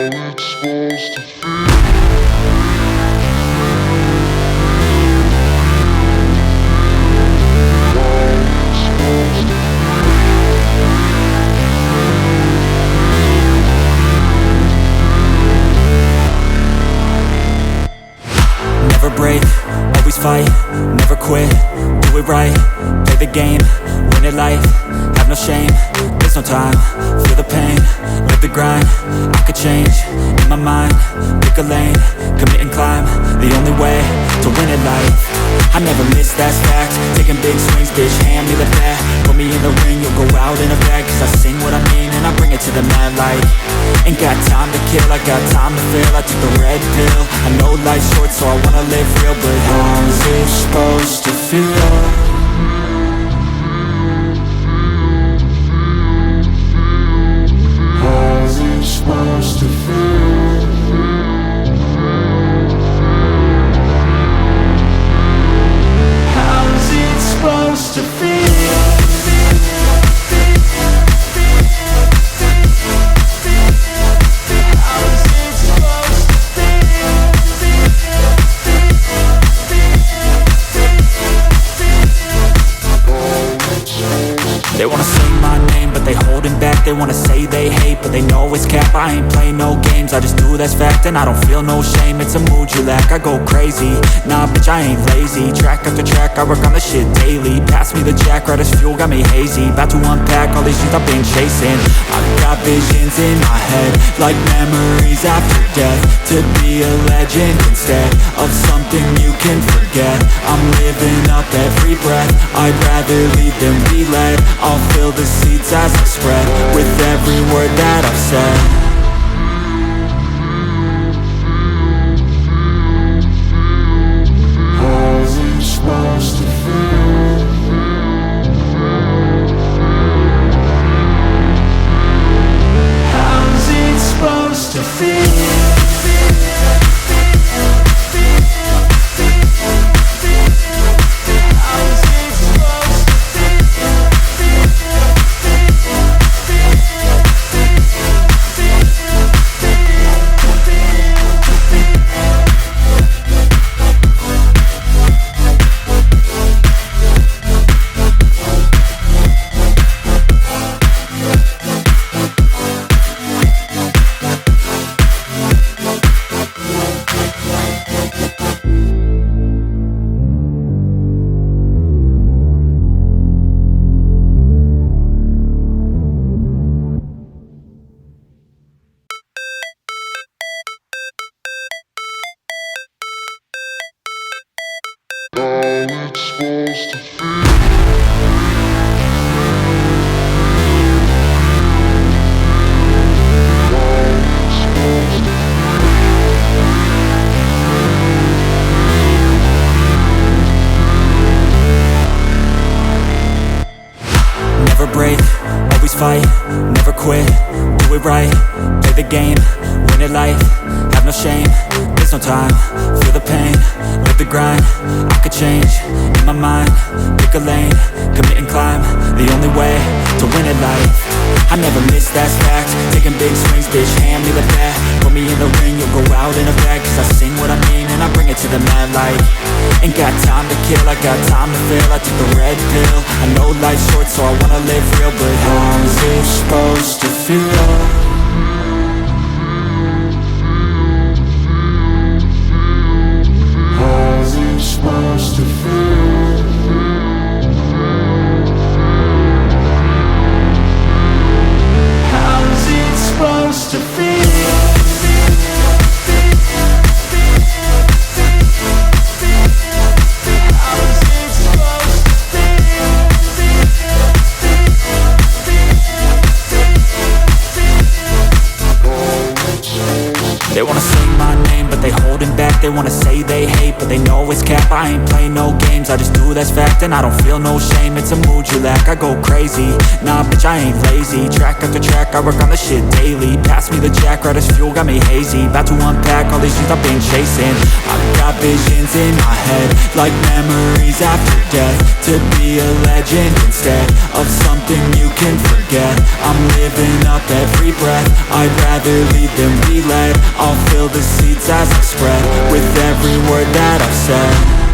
Never break, always fight, never quit, do it right, play the game, win it life, have no shame, there's no time, feel the pain, live the grind, I could change, in my mind, pick a lane, commit and climb, the only way to win it life. I never miss, that's fact, taking big swings, bitch, hand me the bat, put me in the ring, you'll go out in a bag, cause I sing what I mean and I bring it to the mad light. Ain't got time to kill, I got time to feel, I took the red pill, I know life's short so I wanna live real, but how's it supposed to feel? How's it supposed to feel? How's it supposed to feel? They wanna say my name, but they holding back. They wanna say they hate, but they know it's cap. I ain't play no games, I just do that's fact. And I don't feel no shame, it's a mood you lack. I go crazy, nah bitch I ain't lazy. Track after track, I work on this shit daily. Pass me the jack, right as fuel, got me hazy. About to unpack all these things I've been chasing. I've got visions in my head, like memories after death. To be a legend instead of something you can forget. I'm living up every breath, I'd rather lead than be led. I'll fill the seats as I spread with every word that I've said. How's it supposed to feel? How's it supposed to feel? Never break, always fight, never quit, do it right, play the game, win it life, have no shame, there's no time, feel the pain, live the grind, I could change, in my mind, pick a lane, commit and climb, the only way to win it life. I never miss, that's fact, taking big swings, bitch, hand me the bat, put me in the ring, you'll go out in a bag, cause I sing what I mean and I bring it to the mad light. Ain't got time to kill, I got time to feel, I took the red pill, I know life's short so I wanna live real, but how's it supposed to feel? How's it supposed to feel? How's it supposed to feel? They wanna say they hate, but they know it's cap. I ain't play no games, I just do, that's fact. And I don't feel no shame, it's a mood you lack. I go crazy, nah bitch I ain't lazy. Track after track, I work on the shit daily. Pass me the jack, right as fuel, got me hazy. About to unpack all these things I've been chasing. I've got visions in my head, like memories after death. To be a legend instead of something you can forget. I'm living up every breath, I'd rather lead than be led. I'll fill the seats as I spread with every word that I've said.